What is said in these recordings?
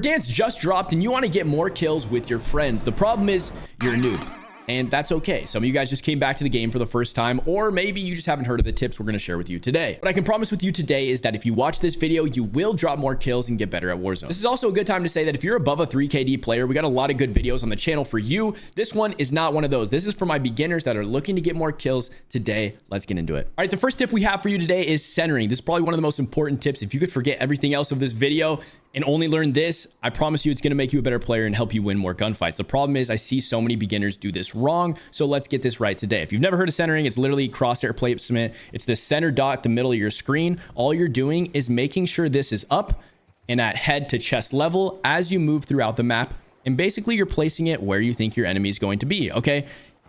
Verdansk just dropped and you want to get more kills with your friends. The problem is you're a noob. And that's okay. Some of you guys just came back to the game for the first time, or maybe you just haven't heard of the tips we're going to share with you today. What I can promise with you today is that if you watch this video, you will drop more kills and get better at Warzone. This is also a good time to say that if you're above a 3KD player, we got a lot of good videos on the channel for you. This one is not one of those. This is for my beginners that are looking to get more kills today. Let's get into it. All right, the first tip we have for you today is centering. This is probably one of the most important tips. If you could forget everything else of this video and only learn this, I promise you it's going to make you a better player and help you win more gunfights. The problem is I see so many beginners do this wrong, so let's get this right today. If you've never heard of centering, it's literally crosshair placement. It's the center dot at the middle of your screen. All you're doing is making sure this is up and at head to chest level as you move throughout the map, and basically you're placing it where you think your enemy is going to be, okay?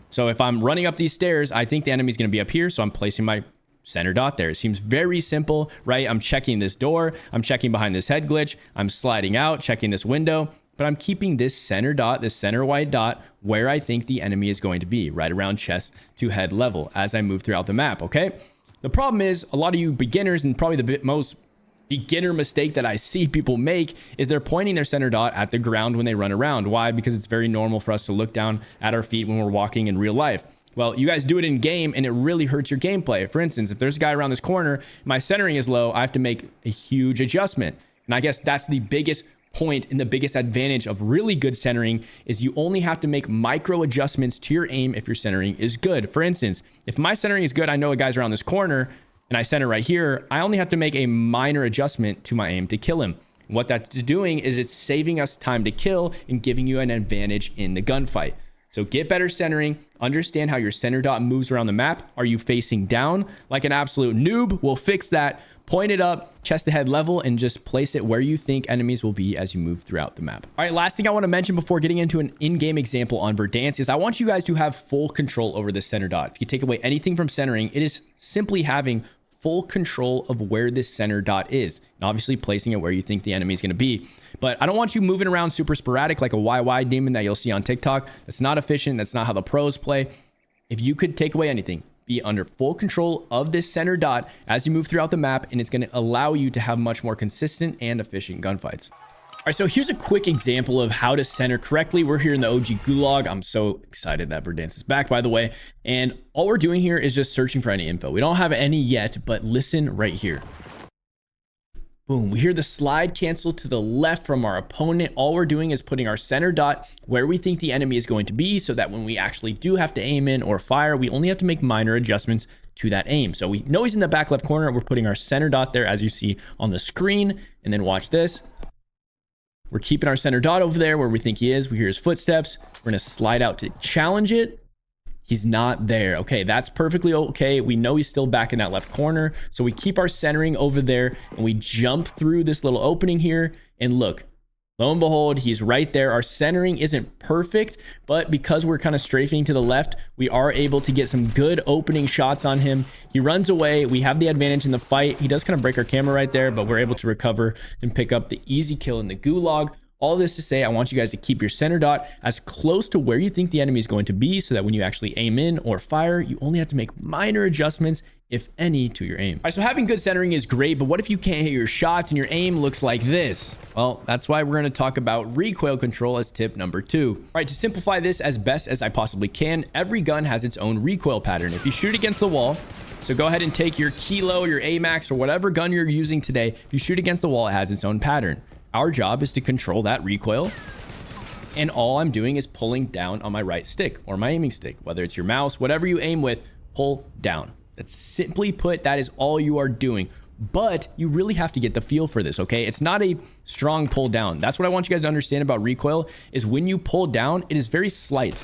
So if I'm running up these stairs, I think the enemy is going to be up here, so I'm placing my center dot there. It seems very simple, right? I'm checking this door, I'm checking behind this head glitch, I'm sliding out, checking this window, but I'm keeping this center dot, this center white dot, where I think the enemy is going to be, right around chest to head level as I move throughout the map, okay? The problem is a lot of you beginners, and probably the most beginner mistake that I see people make, is they're pointing their center dot at the ground when they run around. Why? Because it's very normal for us to look down at our feet when we're walking in real life. Well, you guys do it in game and it really hurts your gameplay. For instance, if there's a guy around this corner, my centering is low, I have to make a huge adjustment. And I guess that's the biggest point and the biggest advantage of really good centering is you only have to make micro adjustments to your aim if your centering is good. For instance, if my centering is good, I know a guy's around this corner and I center right here, I only have to make a minor adjustment to my aim to kill him. What that's doing is it's saving us time to kill and giving you an advantage in the gunfight. So get better centering, understand how your center dot moves around the map. Are you facing down like an absolute noob? We'll fix that. Point it up, chest to head level, and just place it where you think enemies will be as you move throughout the map. All right, last thing I want to mention before getting into an in-game example on Verdansk is I want you guys to have full control over the center dot. If you take away anything from centering, it is simply having full control of where this center dot is, and obviously placing it where you think the enemy is going to be. But I don't want you moving around super sporadic like a YY demon that you'll see on TikTok. That's not efficient. That's not how the pros play. If you could take away anything, be under full control of this center dot as you move throughout the map, and it's going to allow you to have much more consistent and efficient gunfights. All right, so here's a quick example of how to center correctly. We're here in the OG Gulag. I'm so excited that Verdansk is back, by the way. And all we're doing here is just searching for any info. We don't have any yet, but listen right here. Boom, we hear the slide cancel to the left from our opponent. All we're doing is putting our center dot where we think the enemy is going to be so that when we actually do have to aim in or fire, we only have to make minor adjustments to that aim. So we know he's in the back left corner. We're putting our center dot there as you see on the screen. And then watch this. We're keeping our center dot over there where we think he is. We hear his footsteps. We're going to slide out to challenge it. He's not there. Okay, that's perfectly okay. We know he's still back in that left corner. So we keep our centering over there and we jump through this little opening here. And look, lo and behold, he's right there. Our centering isn't perfect, but because we're kind of strafing to the left, we are able to get some good opening shots on him. He runs away. We have the advantage in the fight. He does kind of break our camera right there, but we're able to recover and pick up the easy kill in the Gulag. All this to say, I want you guys to keep your center dot as close to where you think the enemy is going to be so that when you actually aim in or fire, you only have to make minor adjustments, if any, to your aim. All right, so having good centering is great, but what if you can't hit your shots and your aim looks like this? Well, that's why we're going to talk about recoil control as tip number 2. All right, to simplify this as best as I possibly can, every gun has its own recoil pattern. If you shoot against the wall, so go ahead and take your Kilo, your AMAX, or whatever gun you're using today. If you shoot against the wall, it has its own pattern. Our job is to control that recoil. And all I'm doing is pulling down on my right stick or my aiming stick, whether it's your mouse, whatever you aim with, pull down. That's simply put, that is all you are doing. But you really have to get the feel for this, okay? It's not a strong pull down. That's what I want you guys to understand about recoil is when you pull down, it is very slight.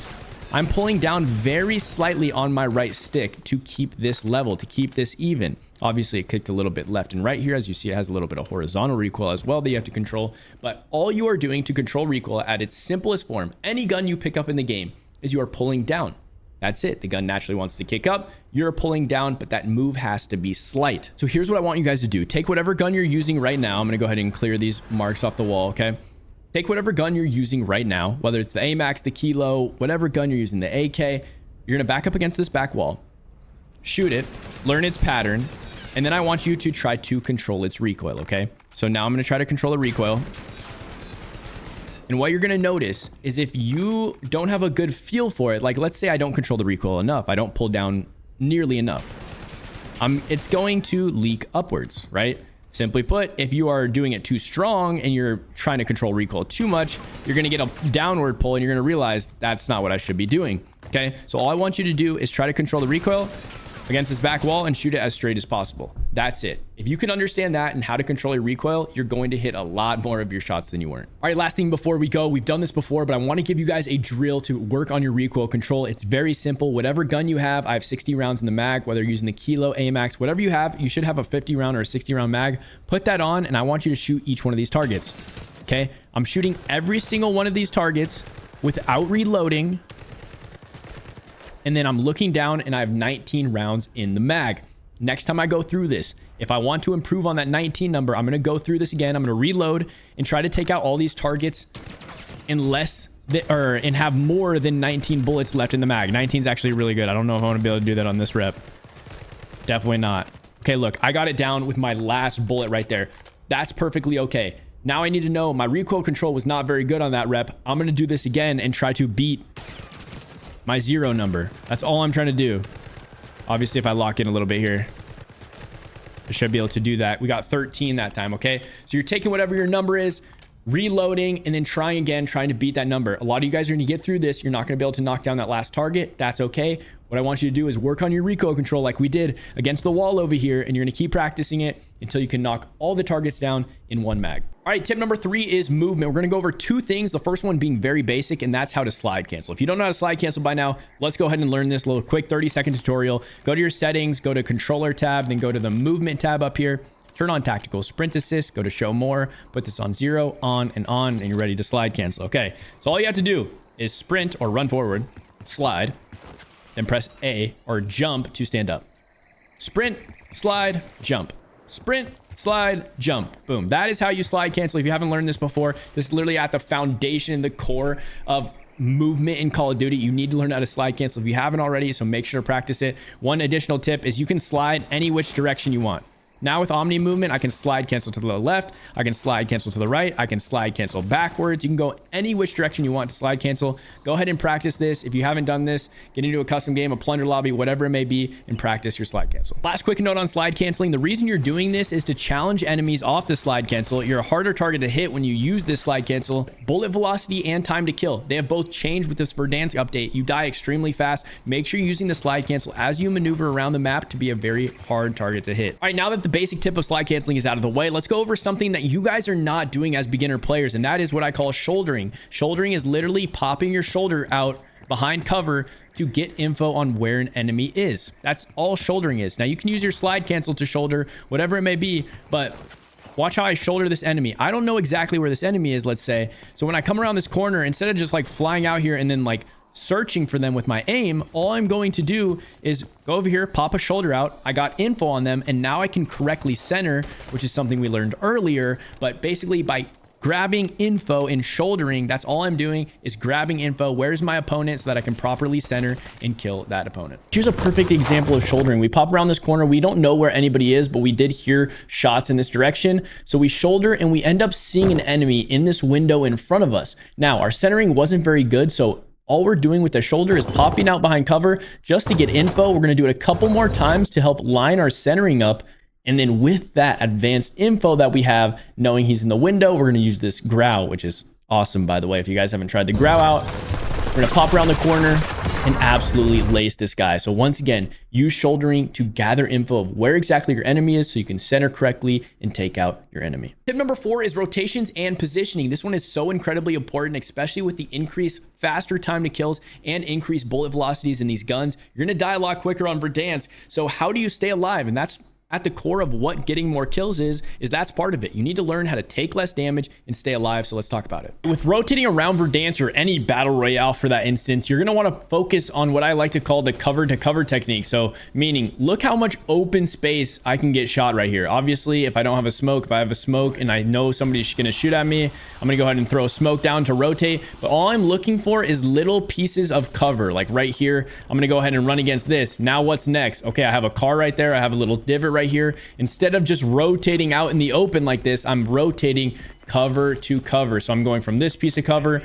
I'm pulling down very slightly on my right stick to keep this level, to keep this even. Obviously, it kicked a little bit left and right here. As you see, it has a little bit of horizontal recoil as well that you have to control. But all you are doing to control recoil at its simplest form, any gun you pick up in the game, is you are pulling down. That's it. The gun naturally wants to kick up. You're pulling down, but that move has to be slight. So here's what I want you guys to do. Take whatever gun you're using right now. I'm going to go ahead and clear these marks off the wall, okay? Take whatever gun you're using right now, whether it's the AMAX, the Kilo, whatever gun you're using, the AK. You're going to back up against this back wall, shoot it, learn its pattern, and then I want you to try to control its recoil, okay? So now I'm going to try to control the recoil. And what you're going to notice is if you don't have a good feel for it, like let's say I don't control the recoil enough, I don't pull down nearly enough, it's going to leak upwards, right? Simply put, if you are doing it too strong and you're trying to control recoil too much, you're going to get a downward pull and you're going to realize that's not what I should be doing. Okay, so all I want you to do is try to control the recoil against this back wall and shoot it as straight as possible. That's it. If you can understand that and how to control your recoil, you're going to hit a lot more of your shots than you weren't. All right, last thing before we go, we've done this before, but I want to give you guys a drill to work on your recoil control. It's very simple. Whatever gun you have, I have 60 rounds in the mag, whether you're using the Kilo, AMAX, whatever you have, you should have a 50 round or a 60 round mag. Put that on and I want you to shoot each one of these targets. Okay, I'm shooting every single one of these targets without reloading. And then I'm looking down and I have 19 rounds in the mag. Next time I go through this, if I want to improve on that 19 number, I'm going to go through this again. I'm going to reload and try to take out all these targets and have more than 19 bullets left in the mag. 19 is actually really good. I don't know if I want to be able to do that on this rep. Definitely not. Okay, look, I got it down with my last bullet right there. That's perfectly okay. Now I need to know my recoil control was not very good on that rep. I'm going to do this again and try to beat my 0 number. That's all I'm trying to do. Obviously, if I lock in a little bit here, I should be able to do that. We got 13 that time, okay? So you're taking whatever your number is, reloading, and then trying again, trying to beat that number. A lot of you guys are going to get through this. You're not going to be able to knock down that last target. That's okay. What I want you to do is work on your recoil control like we did against the wall over here, and you're going to keep practicing it until you can knock all the targets down in one mag. All right, tip number 3 is movement. We're going to go over 2 things. The first one being very basic, and that's how to slide cancel. If you don't know how to slide cancel by now, let's go ahead and learn this little quick 30-second tutorial. Go to your settings, go to controller tab, then go to the movement tab up here. Turn on tactical sprint assist, go to show more, put this on 0, on, and you're ready to slide cancel. Okay, so all you have to do is sprint or run forward, slide, then press A or jump to stand up. Sprint, slide, jump. Sprint, slide, jump. Boom. That is how you slide cancel. If you haven't learned this before, this is literally at the foundation, the core of movement in Call of Duty. You need to learn how to slide cancel if you haven't already, so make sure to practice it. One additional tip is you can slide any which direction you want. Now with Omni movement, I can slide cancel to the left. I can slide cancel to the right. I can slide cancel backwards. You can go any which direction you want to slide cancel. Go ahead and practice this. If you haven't done this, get into a custom game, a plunger lobby, whatever it may be, and practice your slide cancel. Last quick note on slide canceling. The reason you're doing this is to challenge enemies off the slide cancel. You're a harder target to hit when you use this slide cancel. Bullet velocity and time to kill. They have both changed with this Verdansk update. You die extremely fast. Make sure you're using the slide cancel as you maneuver around the map to be a very hard target to hit. All right, now that the basic tip of slide canceling is out of the way, let's go over something that you guys are not doing as beginner players, and that is what I call shouldering. Shouldering is literally popping your shoulder out behind cover to get info on where an enemy is. That's all shouldering is. Now you can use your slide cancel to shoulder, whatever it may be, but watch how I shoulder this enemy. I don't know exactly where this enemy is, let's say. So when I come around this corner, instead of just like flying out here and then like searching for them with my aim, all I'm going to do is go over here, pop a shoulder out. I got info on them, and now I can correctly center, which is something we learned earlier. But basically by grabbing info and shouldering, that's all I'm doing is grabbing info. Where's my opponent, so that I can properly center and kill that opponent. Here's a perfect example of shouldering. We pop around this corner. We don't know where anybody is, but we did hear shots in this direction. So we shoulder and we end up seeing an enemy in this window in front of us. Now our centering wasn't very good, so all we're doing with the shoulder is popping out behind cover just to get info. We're going to do it a couple more times to help line our centering up. And then with that advanced info that we have, knowing he's in the window, we're going to use this growl, which is awesome, by the way. If you guys haven't tried the growl out, we're going to pop around the corner and absolutely lace this guy. So once again, use shouldering to gather info of where exactly your enemy is so you can center correctly and take out your enemy. Tip number 4 is rotations and positioning. This one is so incredibly important, especially with the increased faster time to kills and increased bullet velocities in these guns. You're going to die a lot quicker on Verdansk. So how do you stay alive? And that's at the core of what getting more kills is that's part of it. You need to learn how to take less damage and stay alive. So let's talk about it. With rotating around Verdansk or any battle royale for that instance, you're going to want to focus on what I like to call the cover to cover technique. So meaning, look how much open space I can get shot right here. Obviously, if I don't have a smoke, if I have a smoke and I know somebody's going to shoot at me, I'm going to go ahead and throw a smoke down to rotate. But all I'm looking for is little pieces of cover. Like right here, I'm going to go ahead and run against this. Now what's next? Okay, I have a car right there. I have a little divot right here. Instead of just rotating out in the open like this, I'm rotating cover to cover. So I'm going from this piece of cover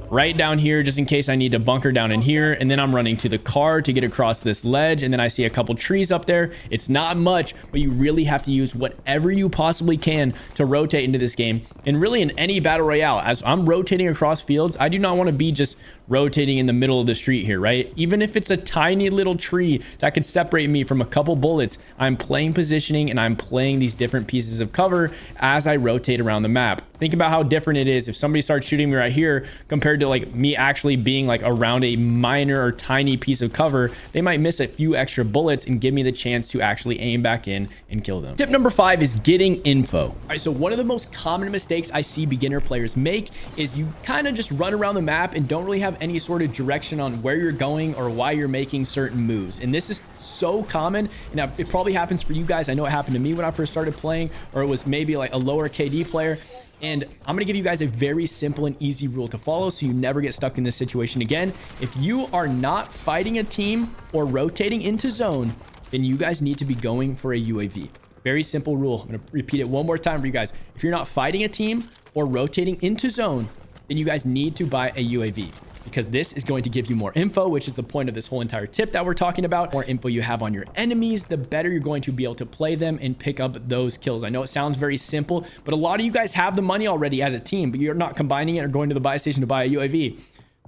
right down here just in case I need to bunker down in here, and then I'm running to the car to get across this ledge, and then I see a couple trees up there. It's not much, but you really have to use whatever you possibly can to rotate into this game, and really in any battle royale. As I'm rotating across fields, I do not want to be just rotating in the middle of the street here, right? Even if it's a tiny little tree that could separate me from a couple bullets, I'm playing positioning and I'm playing these different pieces of cover as I rotate around the map. Think about how different it is if somebody starts shooting me right here compared to like me actually being like around a minor or tiny piece of cover. They might miss a few extra bullets and give me the chance to actually aim back in and kill them. Tip number 5 is getting info. All right, so one of the most common mistakes I see beginner players make is you kind of just run around the map and don't really have any sort of direction on where you're going or why you're making certain moves. And this is so common, and it probably happens for you guys. I know it happened to me when I first started playing, or it was maybe like a lower KD player. And I'm going to give you guys a very simple and easy rule to follow so you never get stuck in this situation again. If you are not fighting a team or rotating into zone, then you guys need to be going for a UAV. Very simple rule. I'm going to repeat it one more time for you guys. If you're not fighting a team or rotating into zone, then you guys need to buy a UAV, because this is going to give you more info, which is the point of this whole entire tip that we're talking about. The more info you have on your enemies, the better you're going to be able to play them and pick up those kills. I know it sounds very simple, but a lot of you guys have the money already as a team, but you're not combining it or going to the buy station to buy a UAV.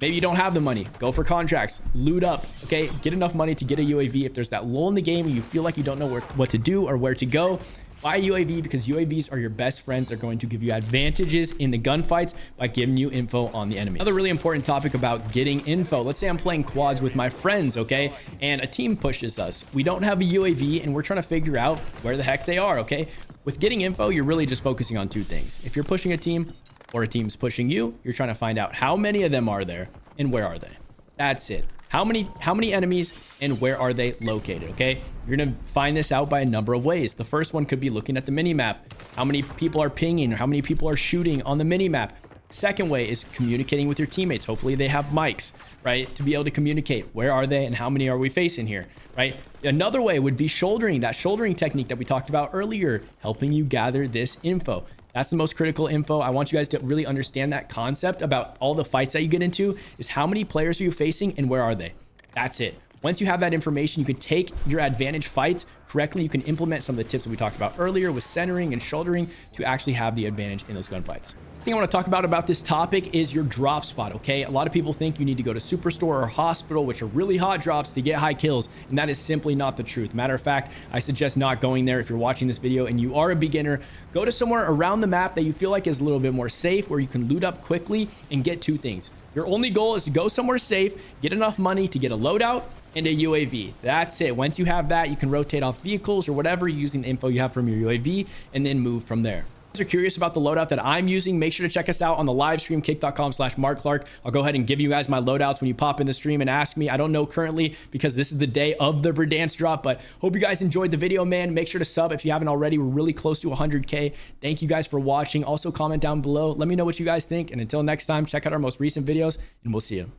Maybe you don't have the money. Go for contracts, loot up, okay? Get enough money to get a UAV. If there's that lull in the game where you feel like you don't know what to do or where to go, buy a UAV, because UAVs are your best friends. They're going to give you advantages in the gunfights by giving you info on the enemy. Another really important topic about getting info. Let's say I'm playing quads with my friends, okay? And a team pushes us. We don't have a UAV and we're trying to figure out where the heck they are, okay? With getting info, you're really just focusing on two things. If you're pushing a team or a team's pushing you, you're trying to find out how many of them are there and where are they. That's it. How many enemies and where are they located, okay? You're gonna find this out by a number of ways. The first one could be looking at the mini-map. How many people are pinging, or how many people are shooting on the mini-map? Second way is communicating with your teammates. Hopefully they have mics, right? To be able to communicate. Where are they and how many are we facing here, right? Another way would be shouldering, that shouldering technique that we talked about earlier, helping you gather this info. That's the most critical info. I want you guys to really understand that concept about all the fights that you get into is how many players are you facing and where are they? That's it. Once you have that information, you can take your advantage fights correctly. You can implement some of the tips that we talked about earlier with centering and shouldering to actually have the advantage in those gunfights. The thing I want to talk about this topic is your drop spot, okay? A lot of people think you need to go to Superstore or Hospital, which are really hot drops, to get high kills, and that is simply not the truth. Matter of fact, I suggest not going there. If you're watching this video and you are a beginner, go to somewhere around the map that you feel like is a little bit more safe, where you can loot up quickly and get two things. Your only goal is to go somewhere safe, get enough money to get a loadout and a UAV. That's it. Once you have that, you can rotate off vehicles or whatever using the info you have from your UAV and then move from there. If you're curious about the loadout that I'm using, make sure to check us out on the live stream, kick.com/MarkClarkk. I'll go ahead and give you guys my loadouts when you pop in the stream and ask me. I don't know currently because this is the day of the Verdansk drop, but hope you guys enjoyed the video, man. Make sure to sub if you haven't already. We're really close to 100K. Thank you guys for watching. Also comment down below. Let me know what you guys think. And until next time, check out our most recent videos and we'll see you.